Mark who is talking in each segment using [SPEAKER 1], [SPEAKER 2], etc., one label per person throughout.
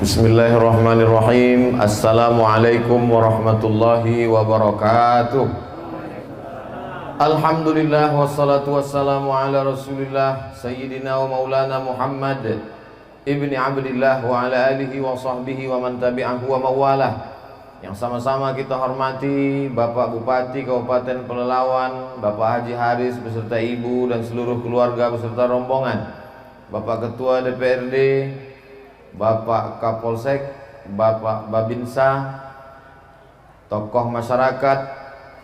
[SPEAKER 1] Bismillahirrahmanirrahim. Assalamualaikum warahmatullahi wabarakatuh. Alhamdulillah wassalatu wassalamu ala Rasulillah Sayyidina wa Maulana Muhammad ibni Abdillah wa ala alihi wa sahbihi wa man tabi'ahu wa mawalah. Yang sama-sama kita hormati Bapak Bupati Kabupaten Pelalawan, Bapak Haji Haris beserta Ibu dan seluruh keluarga beserta rombongan, Bapak Ketua DPRD, Bapak Kapolsek, Bapak Babinsa, tokoh masyarakat,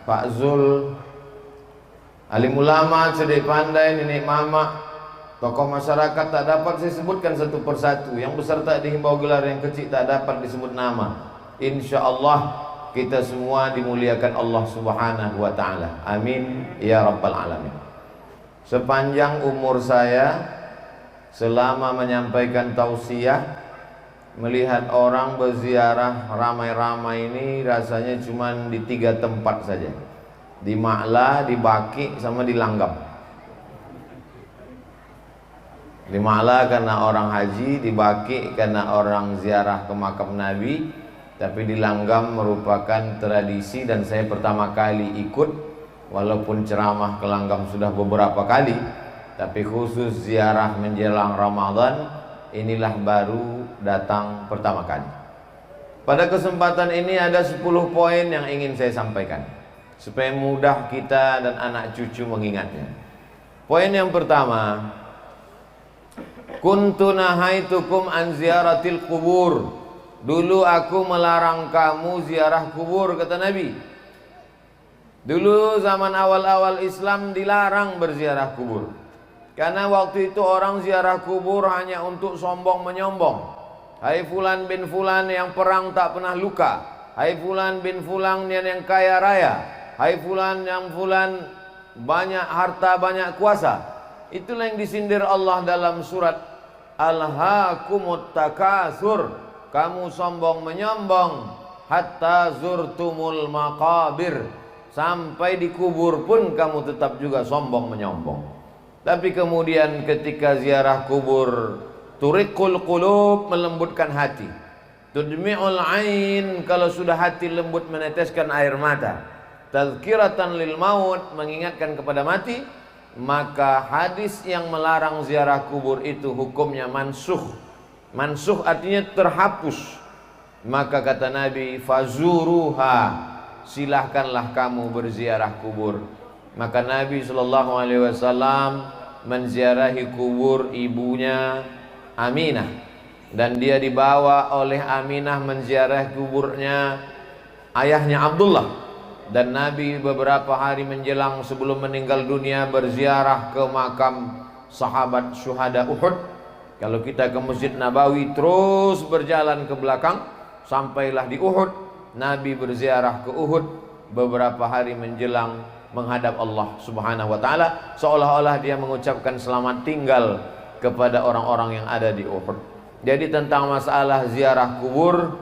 [SPEAKER 1] Pak Zul, alim ulama, cerdik pandai, nenek mama, tokoh masyarakat tak dapat saya sebutkan satu persatu. Yang beserta dihimbau gelar, yang kecil tak dapat disebut nama. Insya Allah kita semua dimuliakan Allah Subhanahu wa Ta'ala. Amin ya Rabbal Alamin. Sepanjang umur saya, selama menyampaikan tausiah, melihat orang berziarah ramai-ramai ini rasanya cuma di 3 tempat saja, di Ma'la, di Baki, sama di Langgam. Di Ma'la karena orang haji, di Baki karena orang ziarah ke makam Nabi, tapi di Langgam merupakan tradisi dan saya pertama kali ikut, walaupun ceramah ke Langgam sudah beberapa kali, tapi khusus ziarah menjelang Ramadan inilah baru datang pertama kali. Pada kesempatan ini ada 10 poin yang ingin saya sampaikan supaya mudah kita dan anak cucu mengingatnya. Poin yang pertama, kuntu nahaitukum an ziyaratil kubur. Dulu aku melarang kamu ziarah kubur, kata Nabi. Dulu zaman awal-awal Islam dilarang berziarah kubur, karena waktu itu orang ziarah kubur hanya untuk sombong menyombong. Hai fulan bin fulan yang perang tak pernah luka, hai fulan bin fulan yang kaya raya, hai fulan yang fulan banyak harta banyak kuasa. Itulah yang disindir Allah dalam surat Alhaakumut Takatsur. Kamu sombong menyombong hatta zurtumul maqabir, sampai di kubur pun kamu tetap juga sombong menyombong. Tapi kemudian ketika ziarah kubur, turiqul qulub, melembutkan hati, tudmi'ul ain, kalau sudah hati lembut meneteskan air mata, tazkiratan lil maut, mengingatkan kepada mati, maka hadis yang melarang ziarah kubur itu hukumnya mansukh. Mansukh artinya terhapus. Maka kata Nabi, fazuruha, silahkanlah kamu berziarah kubur. Maka Nabi SAW menziarahi kubur ibunya Aminah, dan dia dibawa oleh Aminah menziarahi kuburnya ayahnya Abdullah. Dan Nabi beberapa hari menjelang sebelum meninggal dunia berziarah ke makam sahabat syuhada Uhud. Kalau kita ke Masjid Nabawi terus berjalan ke belakang, sampailah di Uhud. Nabi berziarah ke Uhud beberapa hari menjelang menghadap Allah Subhanahu wa Ta'ala, seolah-olah dia mengucapkan selamat tinggal kepada orang-orang yang ada di Uhud. Jadi tentang masalah ziarah kubur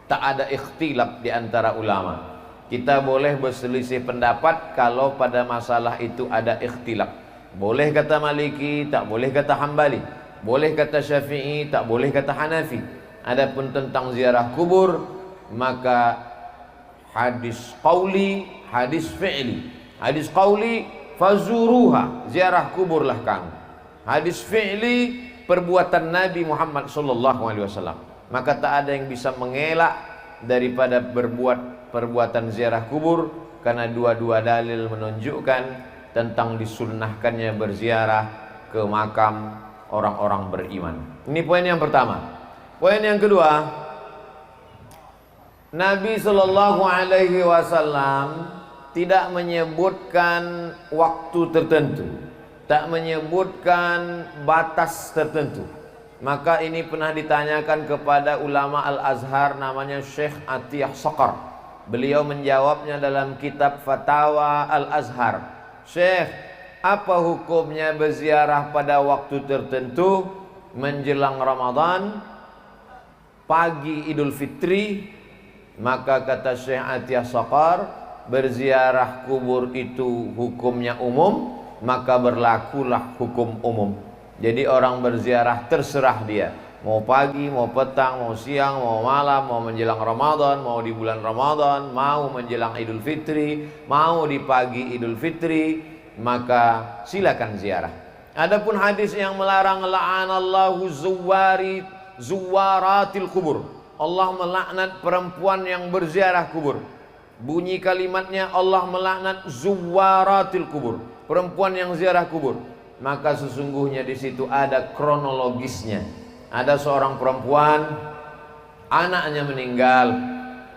[SPEAKER 1] tak ada ikhtilaf di antara ulama. Kita boleh berselisih pendapat kalau pada masalah itu ada ikhtilaf. Boleh kata Maliki, tak boleh kata Hambali. Boleh kata Syafi'i, tak boleh kata Hanafi. Adapun tentang ziarah kubur, maka hadis qauli, hadis fi'li. Hadis qauli, fazuruha, ziarah kuburlah kamu. Hadis fi'li, perbuatan Nabi Muhammad SAW. Maka tak ada yang bisa mengelak daripada berbuat perbuatan ziarah kubur, karena dua-dua dalil menunjukkan tentang disunnahkannya berziarah ke makam orang-orang beriman. Ini poin yang pertama. Poin yang kedua, Nabi SAW tidak menyebutkan waktu tertentu, tak menyebutkan batas tertentu. Maka ini pernah ditanyakan kepada ulama Al-Azhar namanya Syekh Atiyah Saqar. Beliau menjawabnya dalam kitab Fatawa Al-Azhar. Syekh, apa hukumnya berziarah pada waktu tertentu menjelang Ramadan, pagi Idul Fitri? Maka kata Syekh Atiyah Saqar, berziarah kubur itu hukumnya umum, maka berlakulah hukum umum. Jadi orang berziarah terserah dia Mau pagi, mau petang, mau siang, mau malam, mau menjelang Ramadan, mau di bulan Ramadan, mau menjelang Idul Fitri, mau di pagi Idul Fitri, maka silakan ziarah. Adapun hadis yang melarang, la'anallahu zuwaratil kubur, Allah melaknat perempuan yang berziarah kubur. Bunyi kalimatnya, Allah melaknat zuwaratil kubur, perempuan yang ziarah kubur. Maka sesungguhnya di situ ada kronologisnya. Ada seorang perempuan, anaknya meninggal,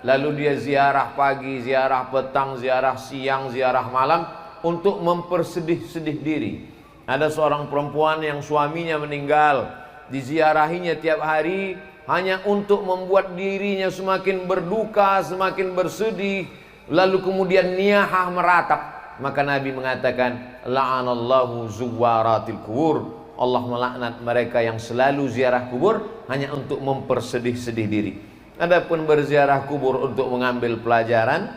[SPEAKER 1] lalu dia ziarah pagi, ziarah petang, ziarah siang, ziarah malam untuk mempersedih-sedih diri. Ada seorang perempuan yang suaminya meninggal, diziarahinya tiap hari hanya untuk membuat dirinya semakin berduka, semakin bersedih, lalu kemudian niyahah meratap. Maka Nabi mengatakan, la'anallahu zuwaratil kubur, Allah melaknat mereka yang selalu ziarah kubur hanya untuk mempersedih-sedih diri. Adapun berziarah kubur untuk mengambil pelajaran,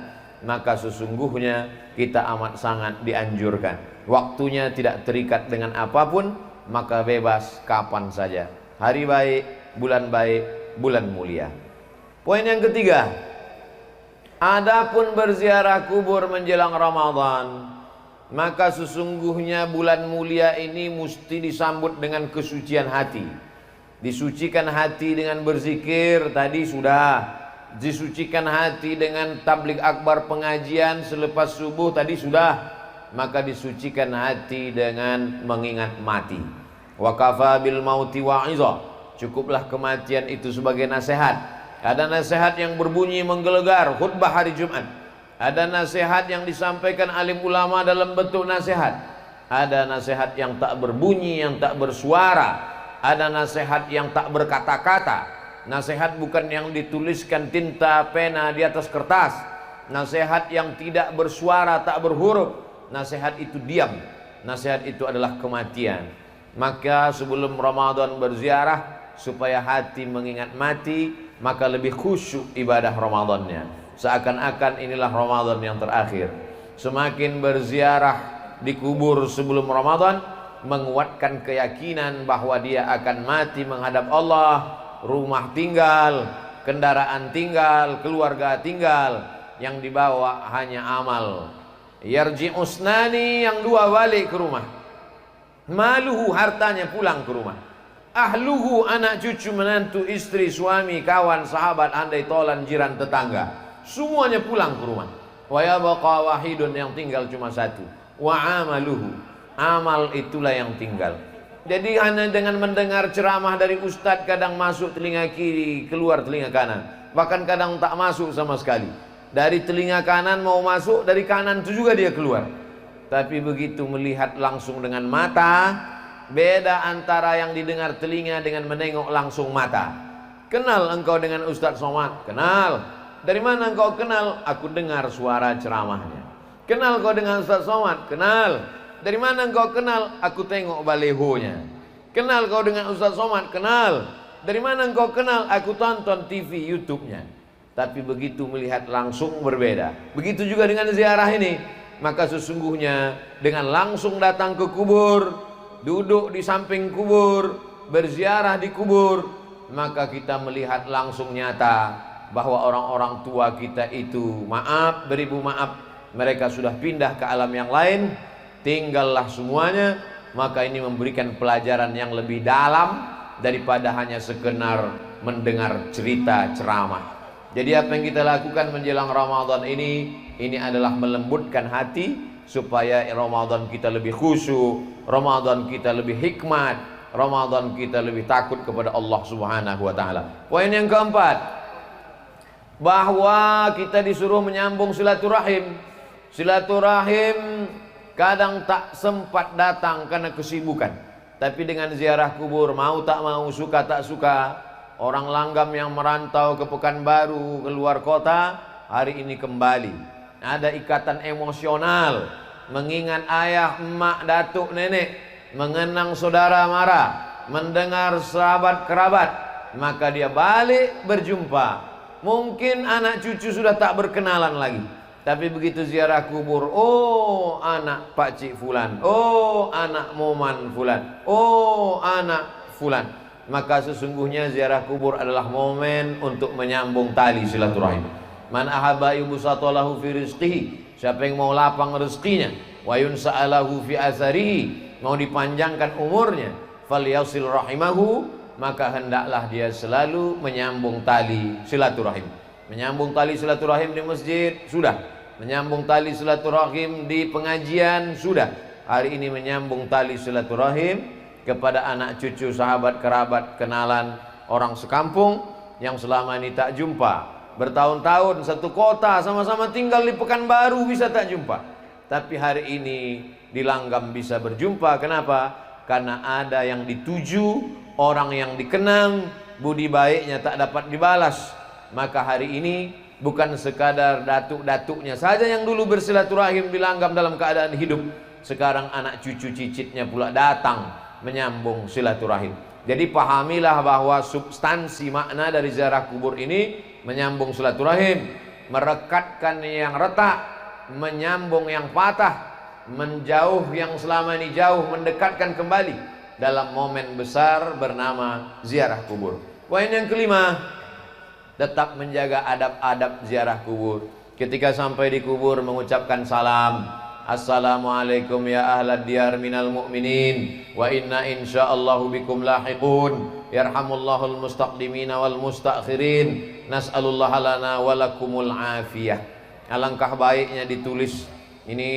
[SPEAKER 1] maka sesungguhnya kita amat sangat dianjurkan. Waktunya tidak terikat dengan apapun, maka bebas kapan saja. Hari baik, bulan mulia. Poin yang ketiga, adapun berziarah kubur menjelang Ramadan, maka sesungguhnya bulan mulia ini mesti disambut dengan kesucian hati. Disucikan hati dengan berzikir, tadi sudah. Disucikan hati dengan tabligh akbar pengajian selepas subuh, tadi sudah. Maka disucikan hati dengan mengingat mati. Wa kafa bil mauti wa'iza, cukuplah kematian itu sebagai nasihat. Ada nasihat yang berbunyi menggelegar, khutbah hari Jumat. Ada nasihat yang disampaikan alim ulama dalam bentuk nasihat. Ada nasihat yang tak berbunyi, yang tak bersuara. Ada nasihat yang tak berkata-kata. Nasihat bukan yang dituliskan tinta pena di atas kertas. Nasihat yang tidak bersuara, tak berhuruf. Nasihat itu diam. Nasihat itu adalah kematian. Maka sebelum Ramadan berziarah, supaya hati mengingat mati, maka lebih khusyuk ibadah Ramadannya. Seakan-akan inilah Ramadan yang terakhir. Semakin berziarah di kubur sebelum Ramadan, menguatkan keyakinan bahwa dia akan mati menghadap Allah. Rumah tinggal, kendaraan tinggal, keluarga tinggal, yang dibawa hanya amal. Yarji'usnani, yang dua balik ke rumah. Maluhu, hartanya pulang ke rumah. Ahluhu, anak cucu menantu istri suami kawan sahabat andai tolan jiran tetangga, semuanya pulang ke rumah. Wa yabqa wahidun, yang tinggal cuma satu. Wa amaluhu, amal itulah yang tinggal. Jadi hanya dengan mendengar ceramah dari ustadz, kadang masuk telinga kiri, keluar telinga kanan. Bahkan kadang tak masuk sama sekali. Dari telinga kanan mau masuk, dari kanan itu juga dia keluar. Tapi begitu melihat langsung dengan mata, beda antara yang didengar telinga dengan menengok langsung mata. Kenal engkau dengan Ustadz Somad? Kenal. Dari mana engkau kenal? Aku dengar suara ceramahnya. Kenal kau dengan Ustaz Somad? Kenal. Dari mana engkau kenal? Aku tengok balehonya. Kenal kau dengan Ustaz Somad? Kenal. Dari mana engkau kenal? Aku tonton TV YouTube-nya. Tapi begitu melihat langsung berbeda. Begitu juga dengan ziarah ini. Maka sesungguhnya dengan langsung datang ke kubur, duduk di samping kubur, berziarah di kubur, maka kita melihat langsung nyata bahwa orang-orang tua kita itu, maaf beribu maaf, mereka sudah pindah ke alam yang lain, tinggallah semuanya. Maka ini memberikan pelajaran yang lebih dalam daripada hanya sekedar mendengar cerita ceramah. Jadi apa yang kita lakukan menjelang Ramadan ini adalah melembutkan hati supaya Ramadan kita lebih khusyuk, Ramadan kita lebih hikmat, Ramadan kita lebih takut kepada Allah Subhanahu wa taala. Poin yang keempat, bahwa kita disuruh menyambung silaturahim. Silaturahim kadang tak sempat datang karena kesibukan. Tapi dengan ziarah kubur, mau tak mau, suka tak suka, orang langgam yang merantau ke Pekanbaru, ke luar kota, hari ini kembali. Ada ikatan emosional, mengingat ayah, emak, datuk, nenek, mengenang saudara mara, mendengar sahabat kerabat, maka dia balik berjumpa. Mungkin anak cucu sudah tak berkenalan lagi, tapi begitu ziarah kubur, oh anak Pak Cik Fulan, oh anak Moman Fulan, oh anak Fulan, maka sesungguhnya ziarah kubur adalah momen untuk menyambung tali silaturahim. Man ahabba yubsatalahu fi rizqihi, siapa yang mau lapang rezekinya, wa yunsa'alahu fi atharihi, mau dipanjangkan umurnya, falyasil rahimahu, maka hendaklah dia selalu menyambung tali silaturahim. Menyambung tali silaturahim di masjid sudah, menyambung tali silaturahim di pengajian sudah. Hari ini menyambung tali silaturahim kepada anak cucu, sahabat, kerabat, kenalan, orang sekampung yang selama ini tak jumpa. Bertahun-tahun satu kota, sama-sama tinggal di Pekanbaru bisa tak jumpa. Tapi hari ini di Langgam bisa berjumpa. Kenapa? Karena ada yang dituju, orang yang dikenang, budi baiknya tak dapat dibalas. Maka hari ini bukan sekadar datuk-datuknya saja yang dulu bersilaturahim di Langgam dalam keadaan hidup. Sekarang anak cucu cicitnya pula datang menyambung silaturahim. Jadi pahamilah bahwa substansi makna dari ziarah kubur ini menyambung silaturahim, merekatkan yang retak, menyambung yang patah, menjauh yang selama ini jauh, mendekatkan kembali dalam momen besar bernama ziarah kubur. Poin yang kelima, tetap menjaga adab-adab ziarah kubur. Ketika sampai di kubur mengucapkan salam. Assalamualaikum ya ahlad diyar minal mu'minin wa inna insyaallahu bikum lahiqun yarhamullahul mustaqdimina wal mustakhirin nas'alullaha lana walakumul afiyah. Alangkah baiknya ditulis. Ini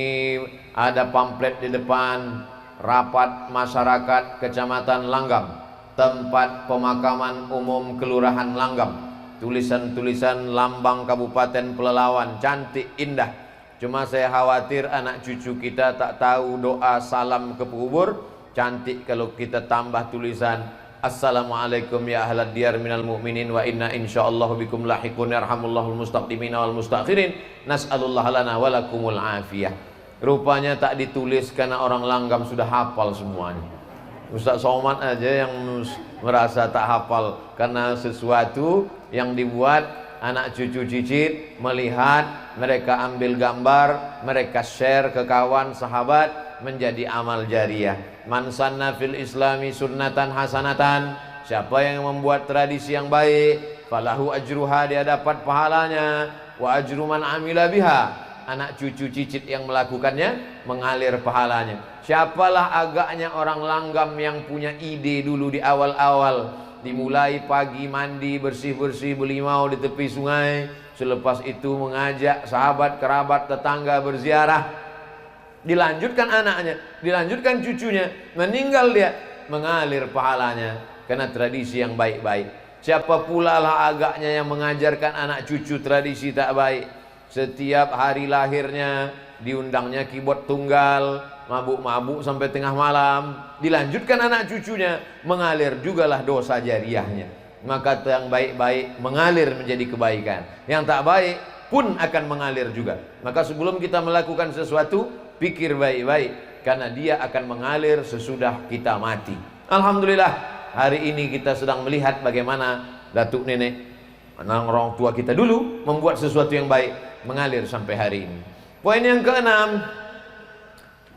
[SPEAKER 1] ada pamflet di depan rapat masyarakat Kecamatan Langgam, tempat pemakaman umum Kelurahan Langgam. Tulisan-tulisan lambang Kabupaten Pelalawan, cantik indah. Cuma saya khawatir anak cucu kita tak tahu doa salam ke kubur. Cantik kalau kita tambah tulisan Assalamualaikum ya ahlad diyar minal mu'minin wa inna insyaallahu bikum lahiqun yarhamullahul mustaqdimina wal mustakhirin nas'alullaha lana walakumul afiyah. Rupanya tak ditulis karena orang Langgam sudah hafal semuanya. Ustaz Somad aja yang merasa tak hafal karena sesuatu yang dibuat anak cucu cicit melihat, mereka ambil gambar, mereka share ke kawan sahabat, menjadi amal jariah. Man sanna fil islami sunnatan hasanatan, siapa yang membuat tradisi yang baik, falahu ajruha, dia dapat pahalanya, wa ajru man amila biha, anak cucu cicit yang melakukannya mengalir pahalanya. Siapalah agaknya orang Langgam yang punya ide dulu di awal-awal, dimulai pagi mandi bersih-bersih belimau di tepi sungai, selepas itu mengajak sahabat, kerabat, tetangga berziarah, dilanjutkan anaknya, dilanjutkan cucunya, meninggal dia, mengalir pahalanya karena tradisi yang baik-baik. Siapa pula lah agaknya yang mengajarkan anak cucu tradisi tak baik? Setiap hari lahirnya diundangnya keyboard tunggal, mabuk-mabuk sampai tengah malam, dilanjutkan anak cucunya, mengalir jugalah dosa jariahnya. Maka yang baik-baik mengalir menjadi kebaikan, yang tak baik pun akan mengalir juga. Maka sebelum kita melakukan sesuatu, pikir baik-baik, karena dia akan mengalir sesudah kita mati. Alhamdulillah, hari ini kita sedang melihat bagaimana datuk nenek, orang tua kita dulu membuat sesuatu yang baik, mengalir sampai hari ini. Poin yang keenam,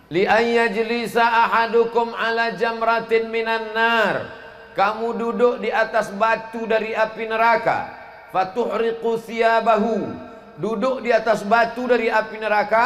[SPEAKER 1] li ayyajlisa ahadukum ala jamratin minan nar, kamu duduk di atas batu dari api neraka, fatuhriqu thiyabahu, duduk di atas batu dari api neraka,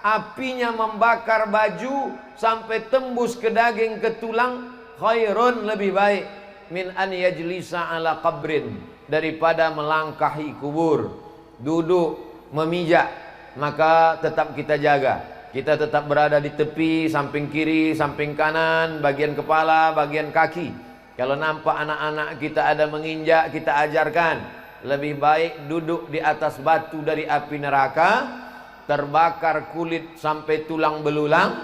[SPEAKER 1] apinya membakar baju sampai tembus ke daging, ke tulang, khairun, lebih baik, min an yajlisa ala qabrin, daripada melangkahi kubur. Duduk memijak, maka tetap kita jaga. Kita tetap berada di tepi, samping kiri, samping kanan, bagian kepala, bagian kaki. Kalau nampak anak-anak kita ada menginjak, kita ajarkan. Lebih baik duduk di atas batu dari api neraka, terbakar kulit sampai tulang belulang,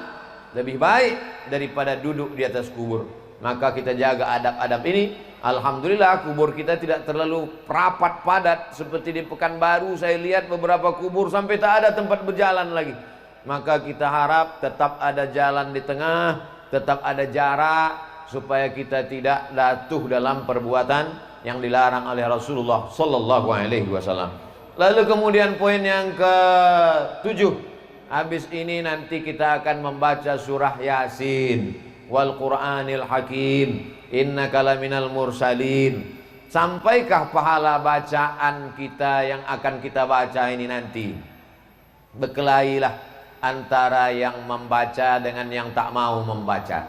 [SPEAKER 1] lebih baik daripada duduk di atas kubur. Maka kita jaga adab-adab ini. Alhamdulillah kubur kita tidak terlalu rapat padat seperti di Pekanbaru. Saya lihat beberapa kubur sampai tak ada tempat berjalan lagi. Maka kita harap tetap ada jalan di tengah, tetap ada jarak, supaya kita tidak jatuh dalam perbuatan yang dilarang oleh Rasulullah sallallahu alaihi wasallam. Lalu kemudian poin yang ke-7, habis ini nanti kita akan membaca surah Yasin wal Qur'anil Hakim. innaka laminal mursalin. Sampaikah pahala bacaan kita yang akan kita baca ini nanti? Berkelailah antara yang membaca dengan yang tak mau membaca.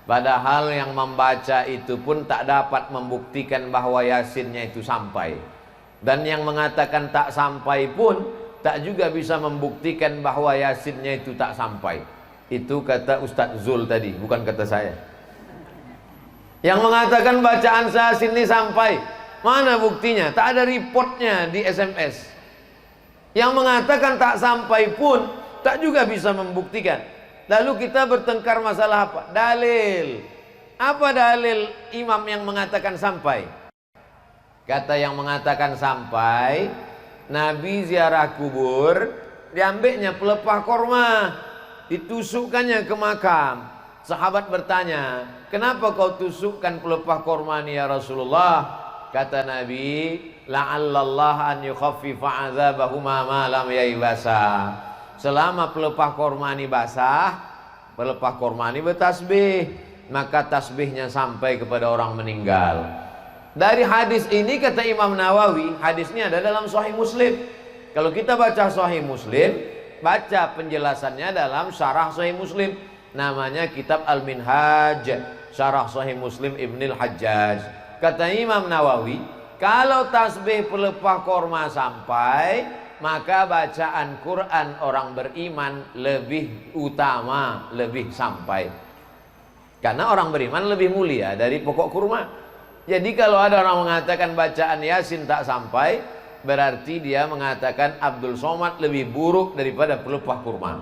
[SPEAKER 1] Padahal yang membaca itu pun tak dapat membuktikan bahwa Yasinnya itu sampai. Dan yang mengatakan tak sampai pun tak juga bisa membuktikan bahwa Yasinnya itu tak sampai. Itu kata Ustadz Zul tadi, bukan kata saya. Yang mengatakan bacaan Yasin ini sampai, mana buktinya? Tak ada reportnya di SMS. Yang mengatakan tak sampai pun tak juga bisa membuktikan. Lalu kita bertengkar masalah apa? Dalil. Apa dalil imam yang mengatakan sampai? Kata yang mengatakan sampai, Nabi ziarah kubur, diambilnya pelepah korma, ditusukkannya ke makam. Sahabat bertanya, kenapa kau tusukkan pelepah korma ini ya Rasulullah? Kata Nabi, la'allallah an yukhaffifa azabahuma ma lam yaibasa. Selama pelepah korma ini basah, pelepah korma ini bertasbih, maka tasbihnya sampai kepada orang meninggal. Dari hadis ini kata Imam Nawawi, hadisnya ada dalam Sahih Muslim. Kalau kita baca Sahih Muslim, baca penjelasannya dalam Syarah Sahih Muslim. Namanya kitab Al-Minhaj, Syarah Sahih Muslim Ibnul Hajjaj. Kata Imam Nawawi, kalau tasbih pelepah korma sampai, maka bacaan Quran orang beriman lebih utama, lebih sampai. Karena orang beriman lebih mulia dari pokok kurma. Jadi kalau ada orang mengatakan bacaan Yasin tak sampai, berarti dia mengatakan Abdul Somad lebih buruk daripada pelepah kurma.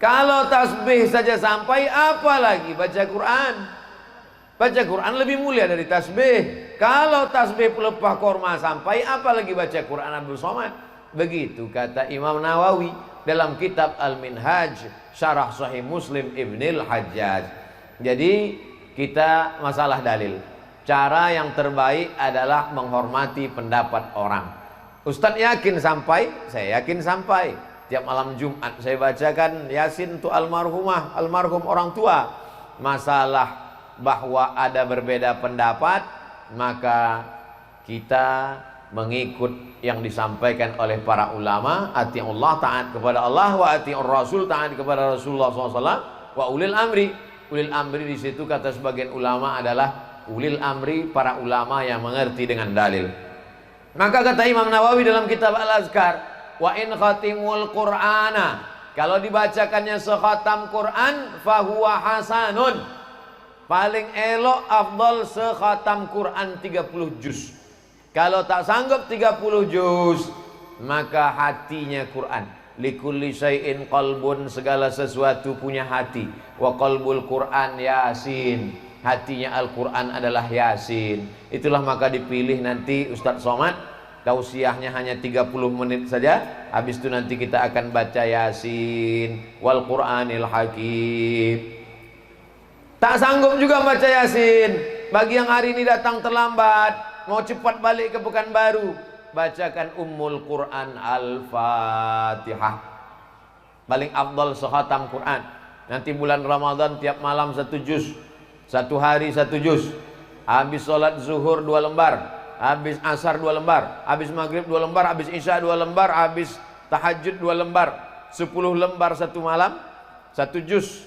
[SPEAKER 1] Kalau tasbih saja sampai, apalagi baca Quran? Baca Quran lebih mulia dari tasbih. Kalau tasbih pelepah korma sampai, apalagi baca Quran Abdul Somad. Begitu kata Imam Nawawi dalam kitab Al-Minhaj, Syarah Sahih Muslim Ibnul Hajjaj. Jadi kita masalah dalil. Cara yang terbaik adalah menghormati pendapat orang. Ustadz yakin sampai, saya yakin sampai. Tiap malam Jumat saya bacakan Yasin untuk almarhumah, almarhum orang tua. Masalah bahwa ada berbeda pendapat, maka kita mengikut yang disampaikan oleh para ulama. Ati'ullah, taat kepada Allah, wa ati'ur rasul, taat kepada Rasulullah SAW, wa ulil amri. Ulil amri di situ kata sebagian ulama adalah ulil amri, para ulama yang mengerti dengan dalil. Maka kata Imam Nawawi dalam kitab Al-Azkar, wa in khatimul Qur'ana, kalau dibacakannya sekhatam Quran, fahuwa hasanun, paling elok afdal sekhatam Quran 30 juz. Kalau tak sanggup 30 juz, maka hatinya Quran. Likulli syai'in qalbun, segala sesuatu punya hati. Wa qalbul Quran Yasin, hatinya Al-Quran adalah Yasin. Itulah maka dipilih nanti Ustadz Somad, tausiahnya hanya 30 menit saja. Habis itu nanti kita akan baca Yasin wal Qur'anil Hakim. Tak sanggup juga baca Yasin, bagi yang hari ini datang terlambat, mau cepat balik ke Pekanbaru, bacakan Ummul Quran Al-Fatihah. Paling afdal sekhatam Quran. Nanti bulan Ramadan tiap malam 1 juz, 1 hari 1 juz. Habis sholat zuhur 2 lembar, habis asar 2 lembar, habis maghrib 2 lembar, habis isya 2 lembar, habis tahajud 2 lembar. 10 lembar 1 malam, 1 juz,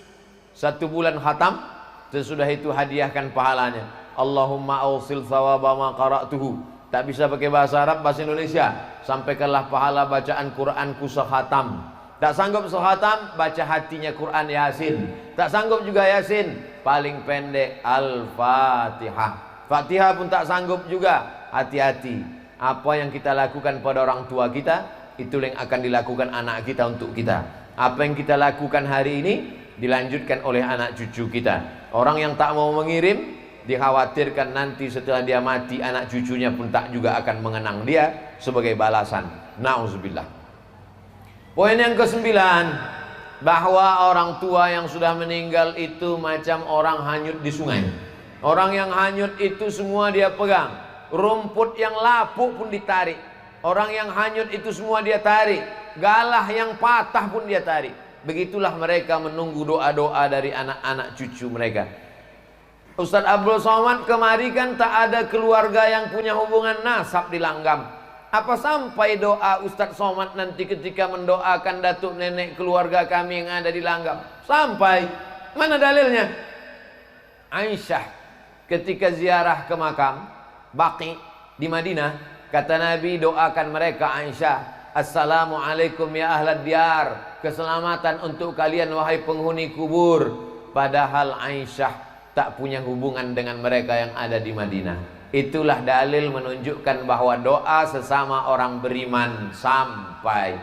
[SPEAKER 1] 1 bulan khatam. Sesudah itu hadiahkan pahalanya. Allahumma awsil thawaba ma qara'tuhu. Tak bisa pakai bahasa Arab, bahasa Indonesia. Sampaikanlah pahala bacaan Quranku sekhatam. Tak sanggup sekhatam, baca hatinya Quran Yasin. Tak sanggup juga Yasin, paling pendek Al-Fatihah. Fatihah pun tak sanggup juga, hati-hati. Apa yang kita lakukan pada orang tua kita, itu yang akan dilakukan anak kita untuk kita. Apa yang kita lakukan hari ini, dilanjutkan oleh anak cucu kita. Orang yang tak mau mengirim, dikhawatirkan nanti setelah dia mati, anak cucunya pun tak juga akan mengenang dia sebagai balasan. Na'udzubillah. Poin yang ke-9, bahwa orang tua yang sudah meninggal itu macam orang hanyut di sungai. Orang yang hanyut itu semua dia pegang. Rumput yang lapuk pun ditarik. Orang yang hanyut itu semua dia tarik. Galah yang patah pun dia tarik. Begitulah mereka menunggu doa-doa dari anak-anak cucu mereka. Ustadz Abdul Somad kemari kan tak ada keluarga yang punya hubungan nasab di Langgam. Apa sampai doa Ustadz Somad nanti ketika mendoakan datuk nenek keluarga kami yang ada di Langgam? Sampai. Mana dalilnya? Aisyah ketika ziarah ke makam Baqi di Madinah, kata Nabi, doakan mereka Aisyah, assalamualaikum ya ahlad diyar, keselamatan untuk kalian wahai penghuni kubur. Padahal Aisyah tak punya hubungan dengan mereka yang ada di Madinah. Itulah dalil menunjukkan bahwa doa sesama orang beriman sampai.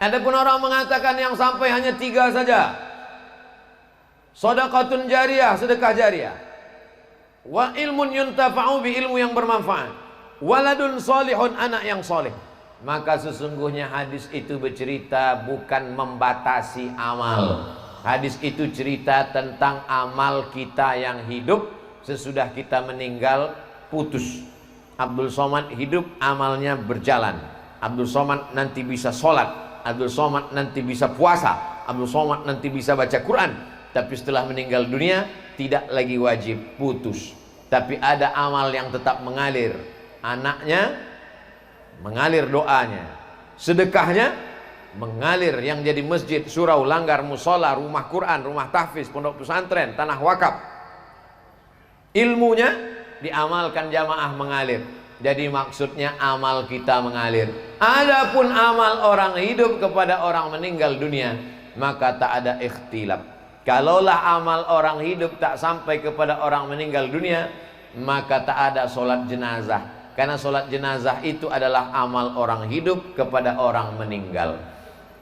[SPEAKER 1] Adapun orang mengatakan yang sampai hanya 3 saja. Shadaqatun jariyah, sedekah jariyah. Wa ilmun yuntafa'u bi, ilmu yang bermanfaat. Waladun solihun, anak yang soleh. Maka sesungguhnya hadis itu bercerita bukan membatasi amal. Hadis itu cerita tentang amal kita yang hidup, sesudah kita meninggal putus. Abdul Somad hidup, amalnya berjalan. Abdul Somad nanti bisa sholat, Abdul Somad nanti bisa puasa, Abdul Somad nanti bisa baca Quran. Tapi setelah meninggal dunia tidak lagi wajib, putus. Tapi ada amal yang tetap mengalir. Anaknya mengalir doanya, sedekahnya mengalir, yang jadi masjid, surau, langgar, musola, rumah Quran, rumah tahfiz, pondok pesantren, tanah wakaf. Ilmunya diamalkan jamaah mengalir. Jadi maksudnya amal kita mengalir. Adapun amal orang hidup kepada orang meninggal dunia, maka tak ada ikhtilaf. Kalaulah amal orang hidup tak sampai kepada orang meninggal dunia, maka tak ada solat jenazah. Karena solat jenazah itu adalah amal orang hidup kepada orang meninggal.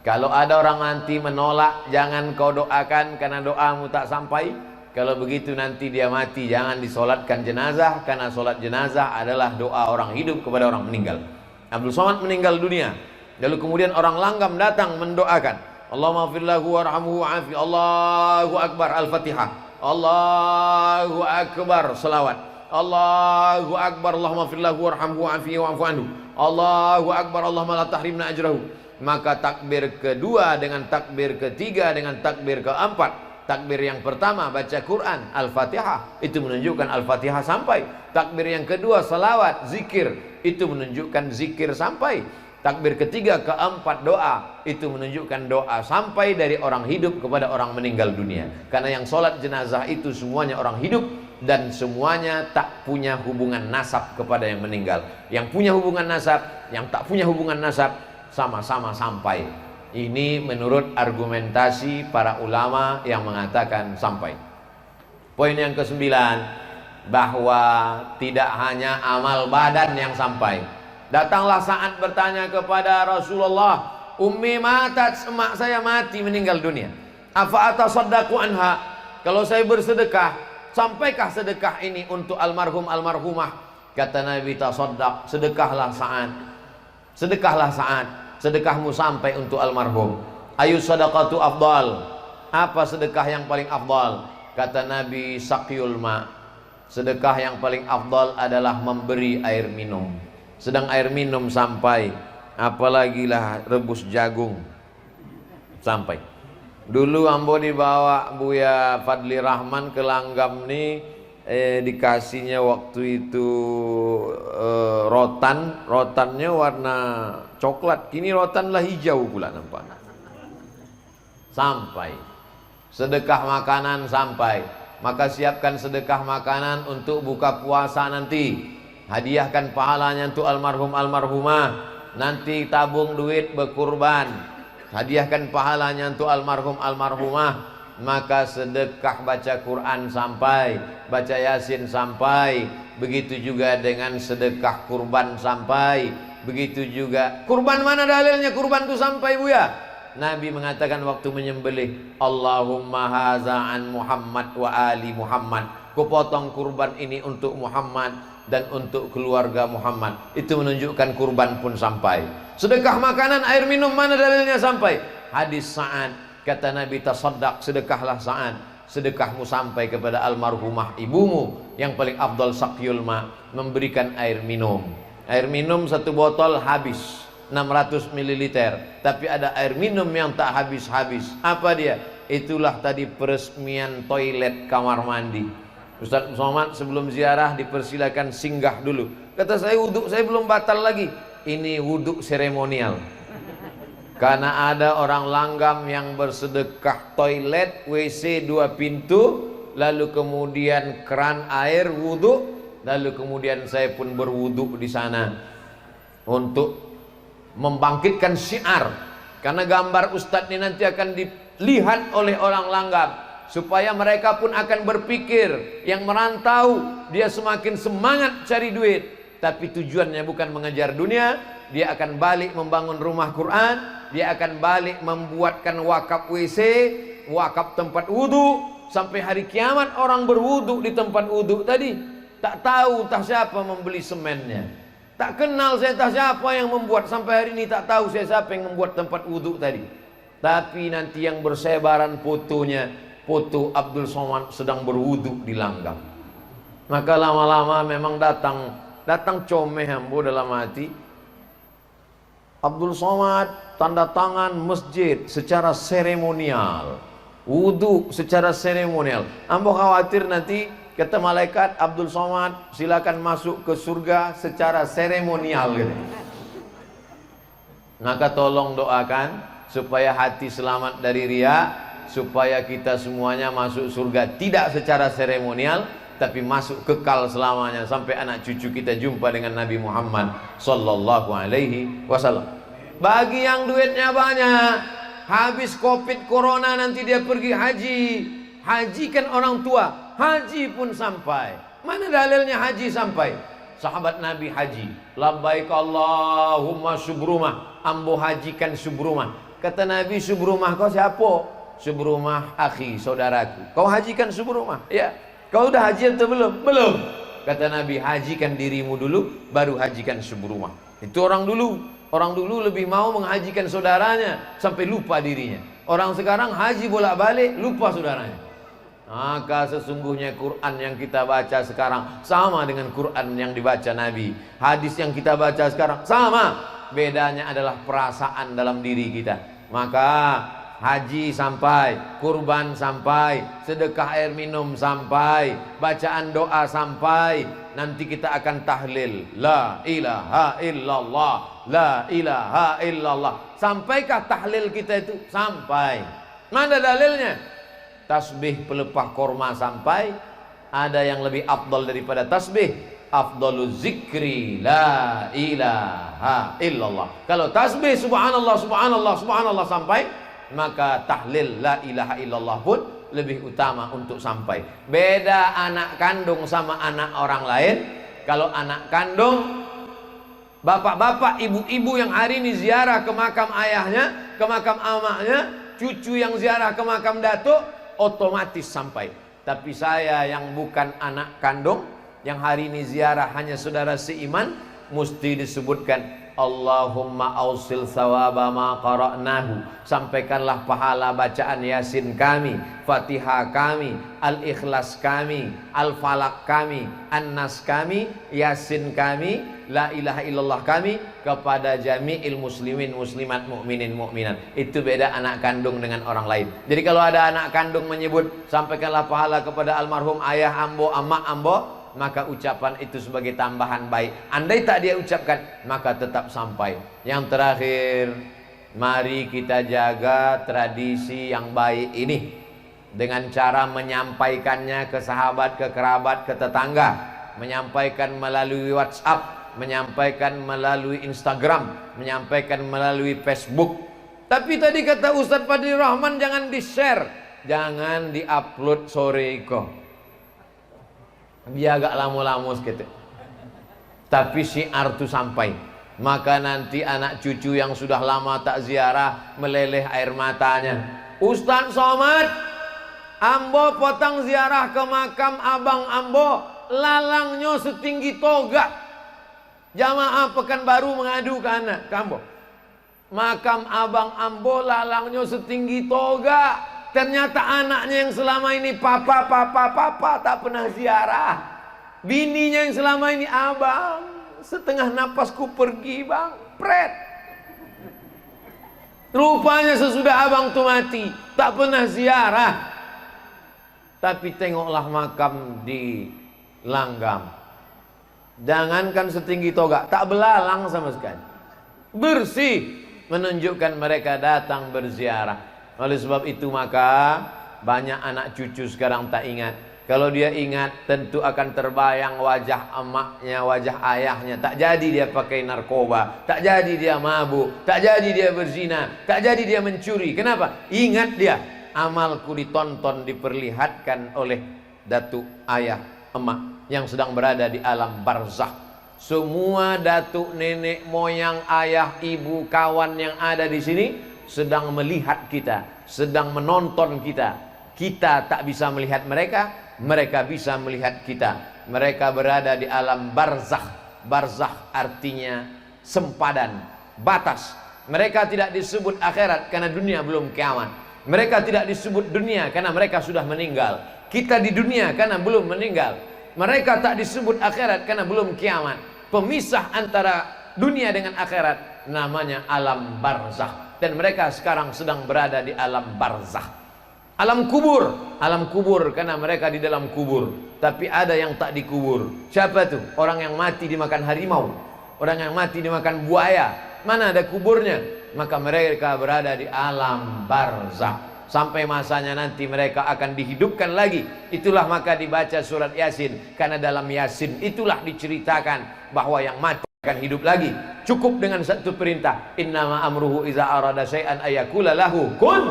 [SPEAKER 1] Kalau ada orang nanti menolak, jangan kau doakan karena doamu tak sampai. Kalau begitu nanti dia mati, jangan disolatkan jenazah, karena solat jenazah adalah doa orang hidup kepada orang meninggal. Abdul Somad meninggal dunia, lalu kemudian orang Langgam datang mendoakan, Allahumma fir lahu warhamhu wa'afi. Allahu Akbar, Al-Fatihah. Allahu Akbar, selawat. Allahu Akbar, Allahumma fir lahu warhamhu wa'afi wa'fu anhu. Allahu Akbar, Allahumma la tahrimna ajrahu. Maka takbir kedua dengan takbir ketiga dengan takbir keempat. Takbir yang pertama baca Quran, Al-Fatihah, itu menunjukkan Al-Fatihah sampai. Takbir yang kedua salawat, zikir, itu menunjukkan zikir sampai. Takbir ketiga keempat doa, itu menunjukkan doa sampai dari orang hidup kepada orang meninggal dunia. Karena yang sholat jenazah itu semuanya orang hidup, dan semuanya tak punya hubungan nasab kepada yang meninggal. Yang punya hubungan nasab, yang tak punya hubungan nasab, sama-sama sampai. Ini menurut argumentasi para ulama yang mengatakan sampai. Poin yang ke-9, bahwa tidak hanya amal badan yang sampai. Datanglah saat bertanya kepada Rasulullah, ummi matat, emak saya mati meninggal dunia, afa atasaddaqu anha, kalau saya bersedekah, sampaikah sedekah ini untuk almarhum almarhumah? Kata Nabi, tasaddaq, sedekahlah saat, sedekahlah saat, sedekahmu sampai untuk almarhum. Ayu sadaqatu afdal, apa sedekah yang paling afdal? Kata Nabi, saqyul ma, sedekah yang paling afdal adalah memberi air minum. Sedang air minum sampai, apalagi lah rebus jagung sampai. Dulu ambo dibawa Buya Fadli Rahman ke Langgam nih, dikasihnya waktu itu rotan, rotannya warna coklat, kini rotan lah hijau pula nampak. Sampai sedekah makanan sampai, maka siapkan sedekah makanan untuk buka puasa nanti. Hadiahkan pahalanya untuk almarhum almarhumah. Nanti tabung duit berkurban, hadiahkan pahalanya untuk almarhum almarhumah. Maka sedekah baca Quran sampai, baca Yasin sampai. Begitu juga dengan sedekah kurban sampai. Begitu juga kurban, mana dalilnya kurban itu sampai Buya? Nabi mengatakan waktu menyembelih, Allahumma haza an Muhammad wa ali Muhammad, kupotong kurban ini untuk Muhammad dan untuk keluarga Muhammad. Itu menunjukkan kurban pun sampai. Sedekah makanan, air minum, mana dalilnya sampai? Hadis Sa'ad, kata Nabi, tasaddaq, sedekahlah Sa'ad, sedekahmu sampai kepada almarhumah ibumu. Yang paling afdal saqyul ma, memberikan air minum. Air minum satu botol habis 600 ml, tapi ada air minum yang tak habis-habis. Apa dia? Itulah tadi peresmian toilet kamar mandi. Ustaz Somad sebelum ziarah dipersilakan singgah dulu. Kata saya, wudhu saya belum batal lagi. Ini wudhu seremonial. Karena ada orang langgam yang bersedekah toilet, WC 2 pintu, lalu kemudian keran air wudhu, lalu kemudian saya pun berwudhu di sana untuk membangkitkan syiar. Karena gambar Ustadz ini nanti akan dilihat oleh orang langgam, supaya mereka pun akan berpikir, yang merantau dia semakin semangat cari duit, tapi tujuannya bukan mengejar dunia. Dia akan balik membangun rumah Quran, dia akan balik membuatkan wakaf WC, wakaf tempat wudhu. Sampai hari kiamat orang berwudhu di tempat wudhu tadi, tak tahu entah siapa membeli semennya, tak kenal saya entah siapa yang membuat. Sampai hari ini tak tahu saya siapa yang membuat tempat wudhu tadi. Tapi nanti yang bersebaran fotonya, foto Abdul Somad sedang berwudhu di langgam. Maka lama-lama memang datang comeh ambo dalam hati. Abdul Somad tanda tangan masjid secara seremonial, wudhu secara seremonial. Ambo khawatir nanti kata malaikat, Abdul Somad silakan masuk ke surga secara seremonial gitu. Maka tolong doakan supaya hati selamat dari riya, supaya kita semuanya masuk surga tidak secara seremonial, tapi masuk kekal selamanya sampai anak cucu kita jumpa dengan Nabi Muhammad sallallahu alaihi wasallam. Bagi yang duitnya banyak, habis Covid corona nanti dia pergi haji. Haji kan orang tua, haji pun sampai. Mana dalilnya haji sampai? Sahabat Nabi haji, labbaik Allahumma subrumah, ambo hajikan subrumah. Kata Nabi, subrumah kau siapa? Subrumah akhi, saudaraku. Kau hajikan subrumah? Ya. Kau udah haji atau belum? Belum. Kata Nabi, hajikan dirimu dulu, baru hajikan subrumah. Itu orang dulu. Orang dulu lebih mau menghajikan saudaranya sampai lupa dirinya. Orang sekarang haji bolak-balik, lupa saudaranya. Maka sesungguhnya Quran yang kita baca sekarang sama dengan Quran yang dibaca Nabi. Hadis yang kita baca sekarang sama. Bedanya adalah perasaan dalam diri kita. Maka haji sampai, kurban sampai, sedekah air minum sampai, bacaan doa sampai. Nanti kita akan tahlil la ilaha illallah, la ilaha illallah. Sampaikah tahlil kita itu? Sampai. Mana dalilnya? Tasbih pelepah korma sampai. Ada yang lebih afdal daripada tasbih, afdalu zikri la ilaha illallah. Kalau tasbih subhanallah subhanallah subhanallah sampai, maka tahlil la ilaha illallah pun lebih utama untuk sampai. Beda anak kandung sama anak orang lain. Kalau anak kandung, bapak-bapak, ibu-ibu yang hari ini ziarah ke makam ayahnya, ke makam amaknya, cucu yang ziarah ke makam datuk, otomatis sampai. Tapi saya yang bukan anak kandung, yang hari ini ziarah hanya saudara seiman, mesti disebutkan Allahumma ausil sawaba ma qara'nahu. Sampaikanlah pahala bacaan Yasin kami, Fatihah kami, Al-Ikhlas kami, Al-Falaq kami, An-Nas kami, Yasin kami, La ilaha illallah kami kepada jami'il muslimin muslimat mu'minin mu'minat. Itu beda anak kandung dengan orang lain. Jadi kalau ada anak kandung menyebut sampaikanlah pahala kepada almarhum ayah ambo, amak ambo, maka ucapan itu sebagai tambahan baik. Andai tak dia ucapkan, maka tetap sampai. Yang terakhir, mari kita jaga tradisi yang baik ini dengan cara menyampaikannya ke sahabat, ke kerabat, ke tetangga, menyampaikan melalui WhatsApp, menyampaikan melalui Instagram, menyampaikan melalui Facebook. Tapi tadi kata Ustadz Fadli Rahman, jangan di-share, jangan di-upload sore iko. Biar agak lama-lama sedikit. Tapi syiar itu sampai. Maka nanti anak cucu yang sudah lama tak ziarah meleleh air matanya. Ustaz Somad, ambo potong ziarah ke makam abang ambo, lalangnya setinggi toga. Jamaah Pekanbaru mengadu ke anak kambo. Makam abang ambo lalangnya setinggi toga. Ternyata anaknya yang selama ini papa tak pernah ziarah. Bininya yang selama ini abang, setengah napasku pergi bang, pret. Rupanya sesudah abang tuh mati, tak pernah ziarah. Tapi tengoklah makam di Langgam, jangankan setinggi toga, tak belalang sama sekali, bersih, menunjukkan mereka datang berziarah. Oleh sebab itu maka banyak anak cucu sekarang tak ingat. Kalau dia ingat tentu akan terbayang wajah emaknya, wajah ayahnya. Tak jadi dia pakai narkoba, tak jadi dia mabuk, tak jadi dia berzina, tak jadi dia mencuri. Kenapa? Ingat dia, amalku ditonton, diperlihatkan oleh datuk ayah emak yang sedang berada di alam barzakh. Semua datuk nenek moyang ayah ibu kawan yang ada di sini sedang melihat kita, sedang menonton kita. Kita tak bisa melihat mereka, mereka bisa melihat kita. Mereka berada di alam barzakh. Barzakh artinya sempadan, batas. Mereka tidak disebut akhirat karena dunia belum kiamat. Mereka tidak disebut dunia karena mereka sudah meninggal. Kita di dunia karena belum meninggal. Mereka tak disebut akhirat karena belum kiamat. Pemisah antara dunia dengan akhirat namanya alam barzakh. Dan mereka sekarang sedang berada di alam barzakh. Alam kubur karena mereka di dalam kubur. Tapi ada yang tak dikubur. Siapa tuh? Orang yang mati dimakan harimau, orang yang mati dimakan buaya. Mana ada kuburnya? Maka mereka berada di alam barzakh. Sampai masanya nanti mereka akan dihidupkan lagi. Itulah maka dibaca surat Yasin. Karena dalam Yasin itulah diceritakan bahwa yang mati akan hidup lagi. Cukup dengan satu perintah. Innama amruhu iza arada syai'an ayakula lahu kun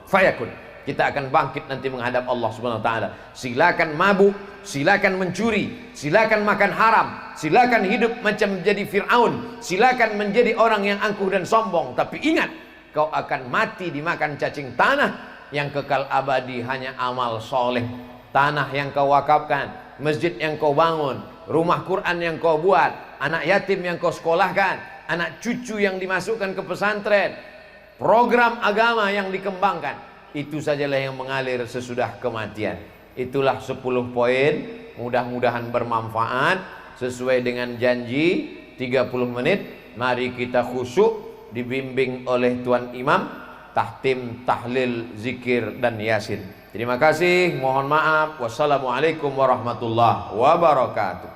[SPEAKER 1] fayakun. Kita akan bangkit nanti menghadap Allah Subhanahu wa taala. Silakan mabuk, silakan mencuri, silakan makan haram, silakan hidup macam jadi Firaun, silakan menjadi orang yang angkuh dan sombong, tapi ingat, kau akan mati dimakan cacing tanah. Yang kekal abadi hanya amal soleh. Tanah yang kau wakafkan, masjid yang kau bangun, rumah Quran yang kau buat, anak yatim yang kau sekolahkan, anak cucu yang dimasukkan ke pesantren, program agama yang dikembangkan, itu sajalah yang mengalir sesudah kematian. Itulah 10 poin, mudah-mudahan bermanfaat. Sesuai dengan janji 30 menit, mari kita khusyuk, dibimbing oleh Tuan Imam, tahtim, tahlil, zikir dan yasin. Terima kasih, mohon maaf. Wassalamualaikum warahmatullahi wabarakatuh.